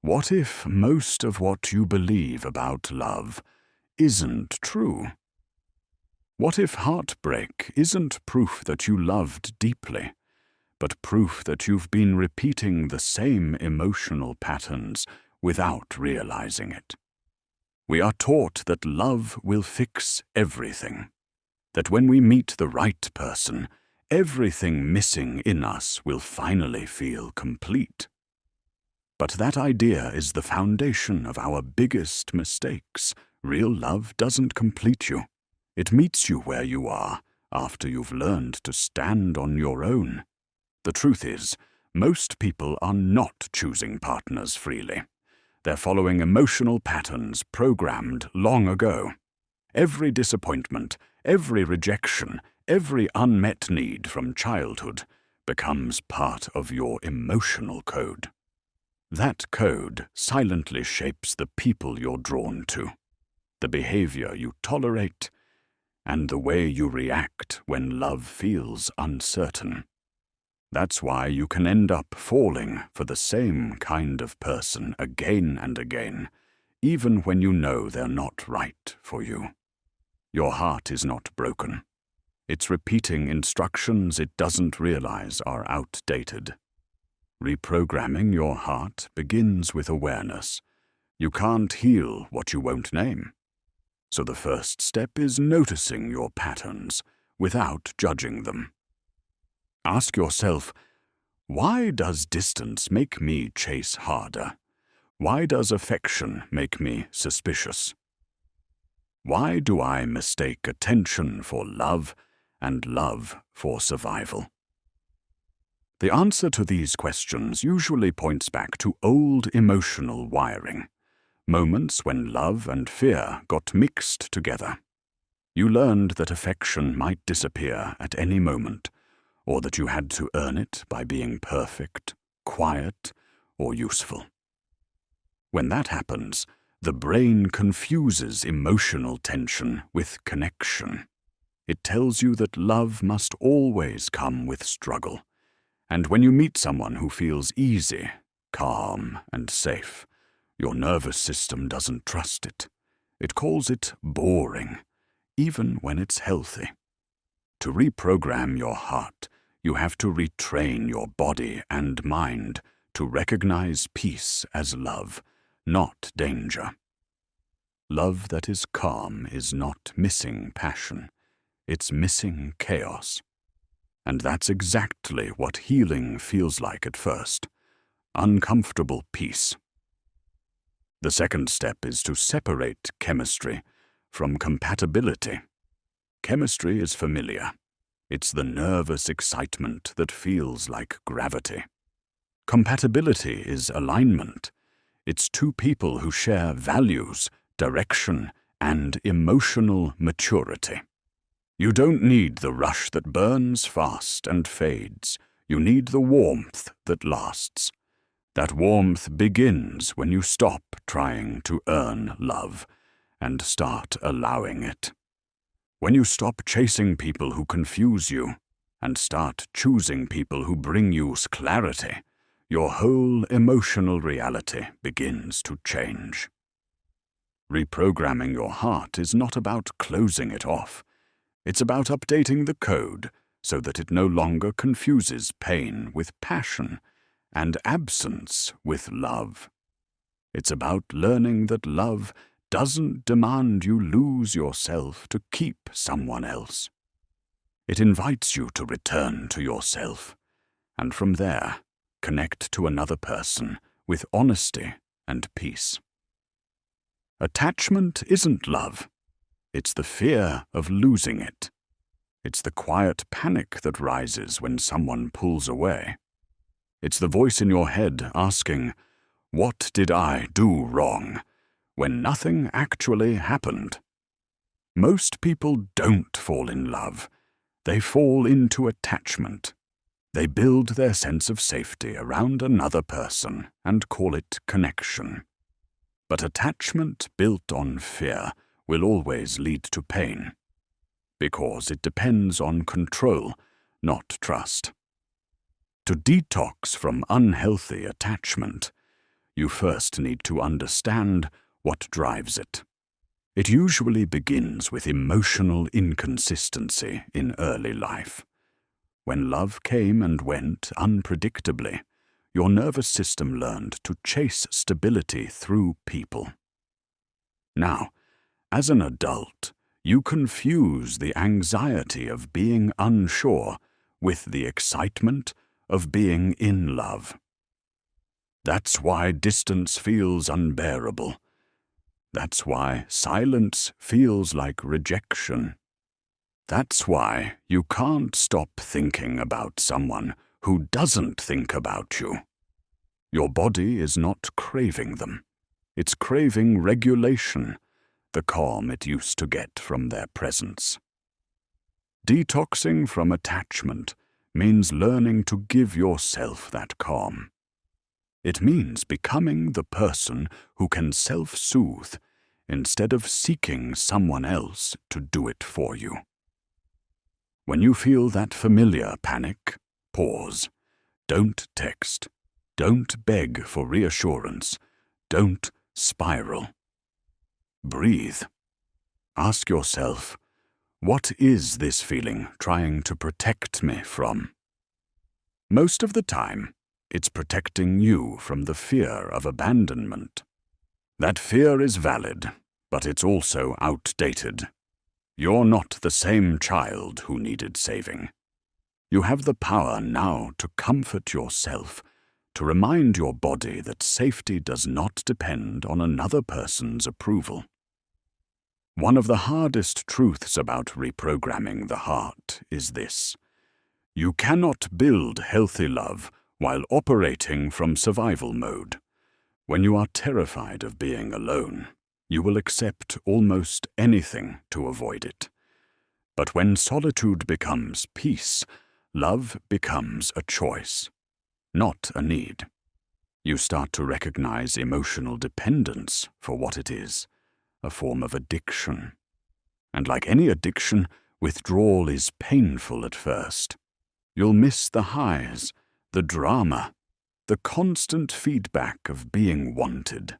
What if most of what you believe about love isn't true? What if heartbreak isn't proof that you loved deeply, but proof that you've been repeating the same emotional patterns without realizing it? We are taught that love will fix everything, that when we meet the right person, everything missing in us will finally feel complete. But that idea is the foundation of our biggest mistakes. Real love doesn't complete you. It meets you where you are after you've learned to stand on your own. The truth is, most people are not choosing partners freely. They're following emotional patterns programmed long ago. Every disappointment, every rejection, every unmet need from childhood becomes part of your emotional code. That code silently shapes the people you're drawn to, the behavior you tolerate, and the way you react when love feels uncertain. That's why you can end up falling for the same kind of person again and again, even when you know they're not right for you. Your heart is not broken. It's repeating instructions it doesn't realize are outdated. Reprogramming your heart begins with awareness. You can't heal what you won't name. So the first step is noticing your patterns without judging them. Ask yourself, why does distance make me chase harder? Why does affection make me suspicious? Why do I mistake attention for love and love for survival? The answer to these questions usually points back to old emotional wiring, moments when love and fear got mixed together. You learned that affection might disappear at any moment, or that you had to earn it by being perfect, quiet, or useful. When that happens, the brain confuses emotional tension with connection. It tells you that love must always come with struggle. And when you meet someone who feels easy, calm, and safe, your nervous system doesn't trust it. It calls it boring, even when it's healthy. To reprogram your heart, you have to retrain your body and mind to recognize peace as love, not danger. Love that is calm is not missing passion. It's missing chaos. And that's exactly what healing feels like at first. Uncomfortable peace. The second step is to separate chemistry from compatibility. Chemistry is familiar. It's the nervous excitement that feels like gravity. Compatibility is alignment. It's two people who share values, direction, and emotional maturity. You don't need the rush that burns fast and fades. You need the warmth that lasts. That warmth begins when you stop trying to earn love and start allowing it. When you stop chasing people who confuse you and start choosing people who bring you clarity, your whole emotional reality begins to change. Reprogramming your heart is not about closing it off. It's about updating the code so that it no longer confuses pain with passion and absence with love. It's about learning that love doesn't demand you lose yourself to keep someone else. It invites you to return to yourself, and from there, connect to another person with honesty and peace. Attachment isn't love. It's the fear of losing it. It's the quiet panic that rises when someone pulls away. It's the voice in your head asking, "What did I do wrong?" when nothing actually happened. Most people don't fall in love. They fall into attachment. They build their sense of safety around another person and call it connection. But attachment built on fear will always lead to pain, because it depends on control, not trust. To detox from unhealthy attachment, you first need to understand what drives it. It usually begins with emotional inconsistency in early life. When love came and went unpredictably, your nervous system learned to chase stability through people. Now, as an adult, you confuse the anxiety of being unsure with the excitement of being in love. That's why distance feels unbearable. That's why silence feels like rejection. That's why you can't stop thinking about someone who doesn't think about you. Your body is not craving them. It's craving regulation, the calm it used to get from their presence. Detoxing from attachment means learning to give yourself that calm. It means becoming the person who can self-soothe instead of seeking someone else to do it for you. When you feel that familiar panic, pause. Don't text. Don't beg for reassurance. Don't spiral. Breathe. Ask yourself, what is this feeling trying to protect me from? Most of the time, it's protecting you from the fear of abandonment. That fear is valid, but it's also outdated. You're not the same child who needed saving. You have the power now to comfort yourself, to remind your body that safety does not depend on another person's approval. One of the hardest truths about reprogramming the heart is this: you cannot build healthy love while operating from survival mode. When you are terrified of being alone, you will accept almost anything to avoid it. But when solitude becomes peace, love becomes a choice, not a need. You start to recognize emotional dependence for what it is, a form of addiction. And like any addiction, withdrawal is painful at first. You'll miss the highs, the drama, the constant feedback of being wanted.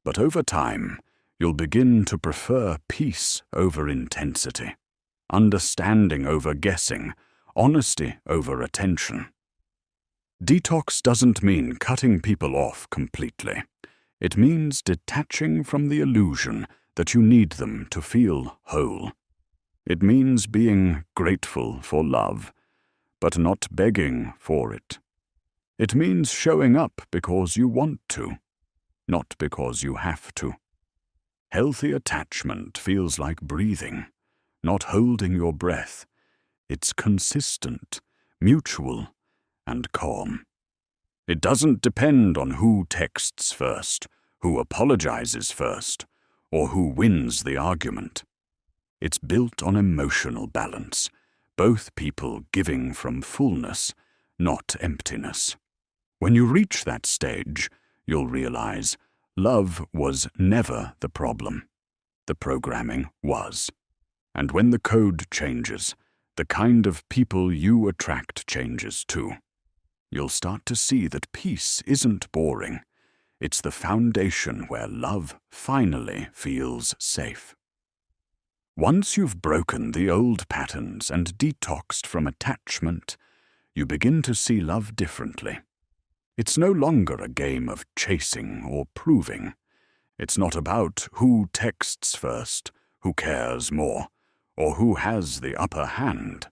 But over time, you'll begin to prefer peace over intensity, understanding over guessing, honesty over attention. Detox doesn't mean cutting people off completely. It means detaching from the illusion that you need them to feel whole. It means being grateful for love, but not begging for it. It means showing up because you want to, not because you have to. Healthy attachment feels like breathing, not holding your breath. It's consistent, mutual, and calm. It doesn't depend on who texts first, who apologizes first, or who wins the argument. It's built on emotional balance, both people giving from fullness, not emptiness. When you reach that stage, you'll realize love was never the problem. The programming was. And when the code changes, the kind of people you attract changes too. You'll start to see that peace isn't boring. It's the foundation where love finally feels safe. Once you've broken the old patterns and detoxed from attachment, you begin to see love differently. It's no longer a game of chasing or proving. It's not about who texts first, who cares more, or who has the upper hand.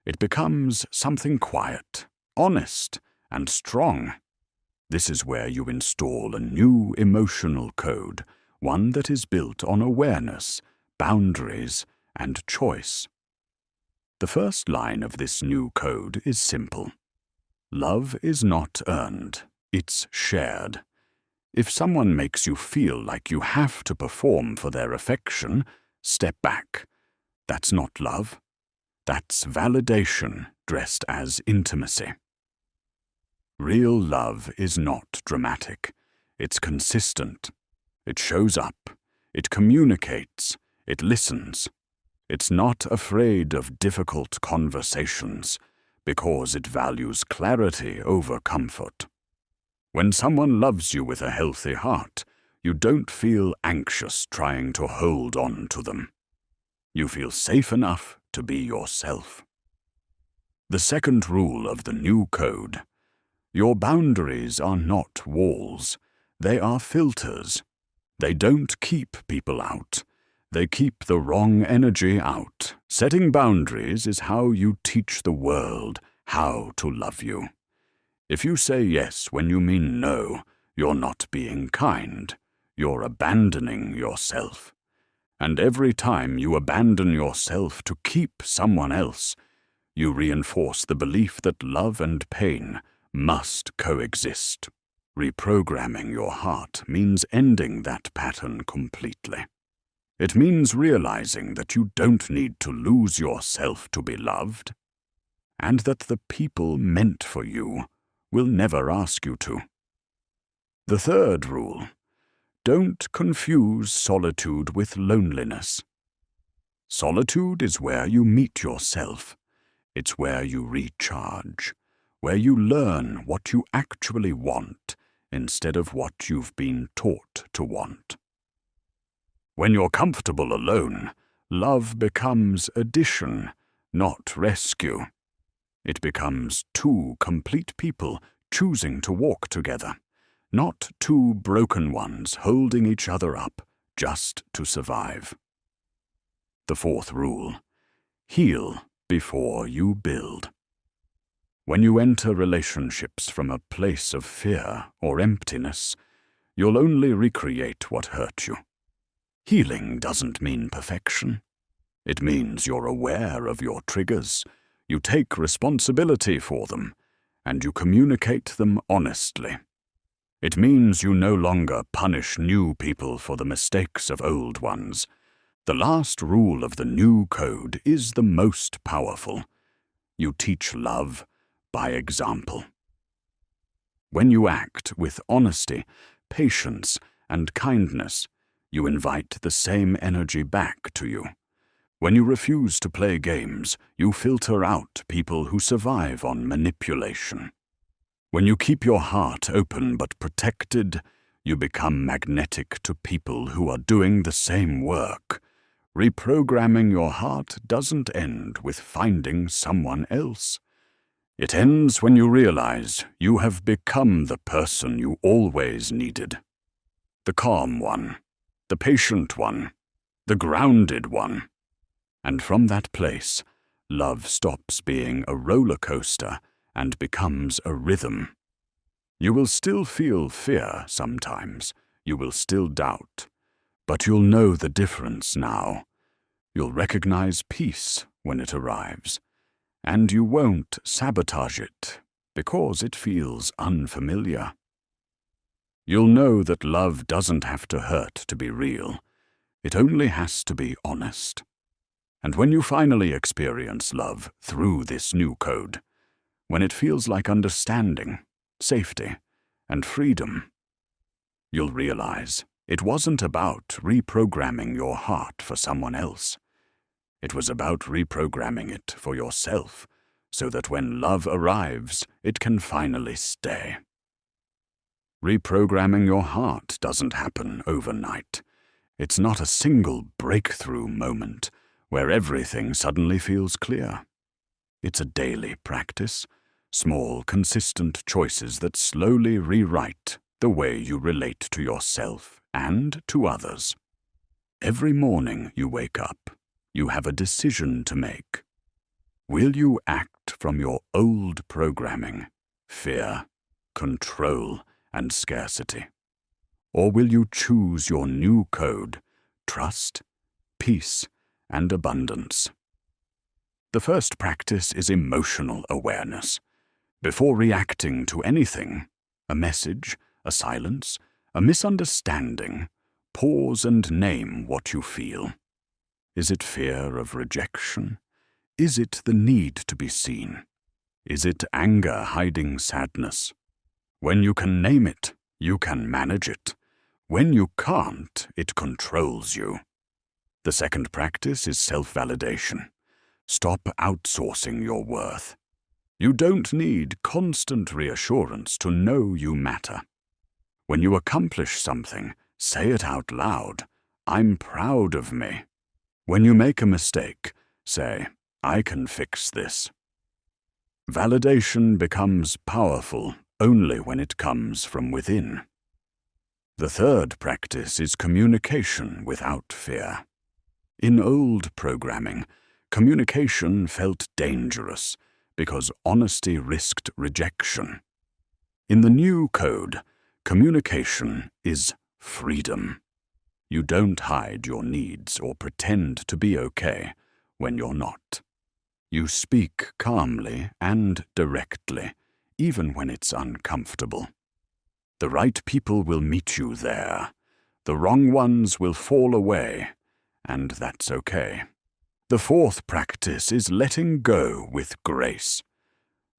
It becomes something quiet, honest, and strong. This is where you install a new emotional code, one that is built on awareness, boundaries, and choice. The first line of this new code is simple. Love is not earned, it's shared. If someone makes you feel like you have to perform for their affection, step back. That's not love. That's validation dressed as intimacy. Real love is not dramatic. It's consistent. It shows up. It communicates. It listens. It's not afraid of difficult conversations because it values clarity over comfort. When someone loves you with a healthy heart, you don't feel anxious trying to hold on to them. You feel safe enough to be yourself. The second rule of the new code: your boundaries are not walls, they are filters. They don't keep people out. They keep the wrong energy out. Setting boundaries is how you teach the world how to love you. If you say yes when you mean no, you're not being kind. You're abandoning yourself. And every time you abandon yourself to keep someone else, you reinforce the belief that love and pain must coexist. Reprogramming your heart means ending that pattern completely. It means realizing that you don't need to lose yourself to be loved, and that the people meant for you will never ask you to. The third rule: don't confuse solitude with loneliness. Solitude is where you meet yourself. It's where you recharge, where you learn what you actually want instead of what you've been taught to want. When you're comfortable alone, love becomes addition, not rescue. It becomes two complete people choosing to walk together, not two broken ones holding each other up just to survive. The fourth rule: heal before you build. When you enter relationships from a place of fear or emptiness, you'll only recreate what hurt you. Healing doesn't mean perfection. It means you're aware of your triggers, you take responsibility for them, and you communicate them honestly. It means you no longer punish new people for the mistakes of old ones. The last rule of the new code is the most powerful. You teach love by example. When you act with honesty, patience, and kindness, you invite the same energy back to you. When you refuse to play games, you filter out people who survive on manipulation. When you keep your heart open but protected, you become magnetic to people who are doing the same work. Reprogramming your heart doesn't end with finding someone else. It ends when you realize you have become the person you always needed. The calm one, the patient one, the grounded one. And from that place, love stops being a roller coaster and becomes a rhythm. You will still feel fear sometimes, you will still doubt, but you'll know the difference now. You'll recognize peace when it arrives, and you won't sabotage it because it feels unfamiliar. You'll know that love doesn't have to hurt to be real. It only has to be honest. And when you finally experience love through this new code, when it feels like understanding, safety, and freedom, you'll realize it wasn't about reprogramming your heart for someone else. It was about reprogramming it for yourself, so that when love arrives, it can finally stay. Reprogramming your heart doesn't happen overnight. It's not a single breakthrough moment where everything suddenly feels clear. It's a daily practice, small, consistent choices that slowly rewrite the way you relate to yourself and to others. Every morning you wake up, you have a decision to make. Will you act from your old programming, fear, control, and scarcity? Or will you choose your new code, trust, peace, and abundance? The first practice is emotional awareness. Before reacting to anything, a message, a silence, a misunderstanding, pause and name what you feel. Is it fear of rejection? Is it the need to be seen? Is it anger hiding sadness? When you can name it, you can manage it. When you can't, it controls you. The second practice is self-validation. Stop outsourcing your worth. You don't need constant reassurance to know you matter. When you accomplish something, say it out loud. I'm proud of me. When you make a mistake, say, I can fix this. Validation becomes powerful only when it comes from within. The third practice is communication without fear. In old programming, communication felt dangerous because honesty risked rejection. In the new code, communication is freedom. You don't hide your needs or pretend to be okay when you're not. You speak calmly and directly, even when it's uncomfortable. The right people will meet you there. The wrong ones will fall away, and that's okay. The fourth practice is letting go with grace.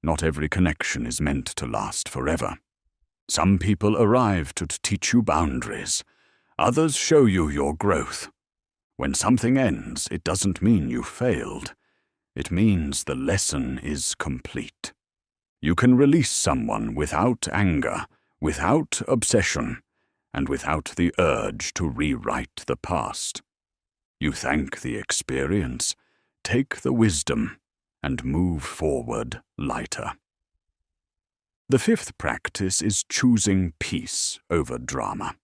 Not every connection is meant to last forever. Some people arrive to teach you boundaries. Others show you your growth. When something ends, it doesn't mean you failed. It means the lesson is complete. You can release someone without anger, without obsession, and without the urge to rewrite the past. You thank the experience, take the wisdom, and move forward lighter. The fifth practice is choosing peace over drama.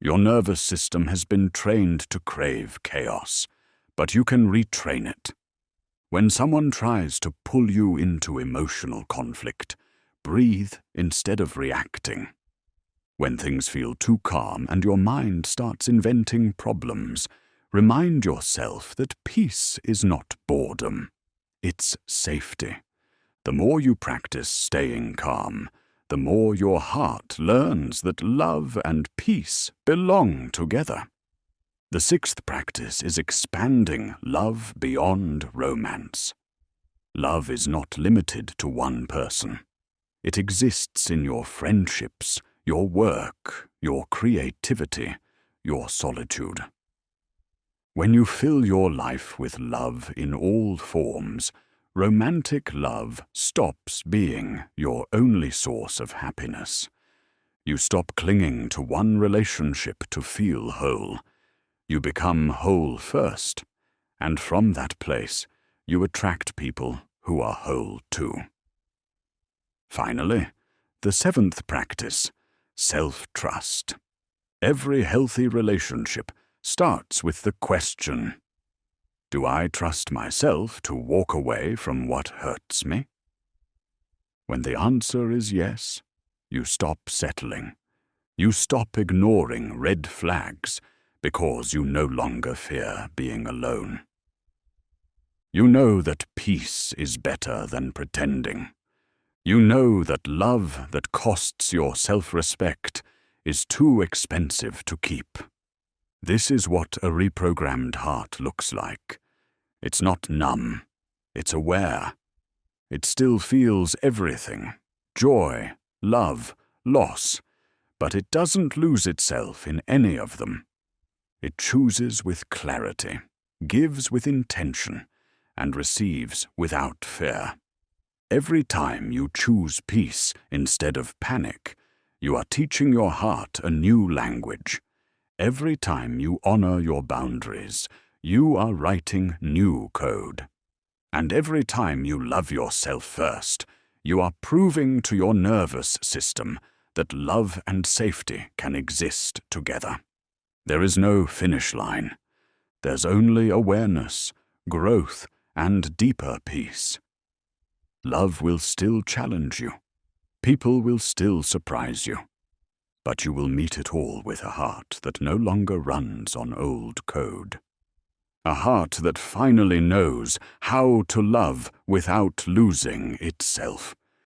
Your nervous system has been trained to crave chaos, but you can retrain it. When someone tries to pull you into emotional conflict, breathe instead of reacting. When things feel too calm and your mind starts inventing problems, remind yourself that peace is not boredom. It's safety. The more you practice staying calm, the more your heart learns that love and peace belong together. The sixth practice is expanding love beyond romance. Love is not limited to one person. It exists in your friendships, your work, your creativity, your solitude. When you fill your life with love in all forms, romantic love stops being your only source of happiness. You stop clinging to one relationship to feel whole. You become whole first, and from that place, you attract people who are whole too. Finally, the seventh practice, self-trust. Every healthy relationship starts with the question, do I trust myself to walk away from what hurts me? When the answer is yes, you stop settling. You stop ignoring red flags because you no longer fear being alone. You know that peace is better than pretending. You know that love that costs your self-respect is too expensive to keep. This is what a reprogrammed heart looks like. It's not numb, it's aware. It still feels everything, joy, love, loss, but it doesn't lose itself in any of them. It chooses with clarity, gives with intention, and receives without fear. Every time you choose peace instead of panic, you are teaching your heart a new language. Every time you honor your boundaries, you are writing new code. And every time you love yourself first, you are proving to your nervous system that love and safety can exist together. There is no finish line. There's only awareness, growth, and deeper peace. Love will still challenge you. People will still surprise you. But you will meet it all with a heart that no longer runs on old code. A heart that finally knows how to love without losing itself.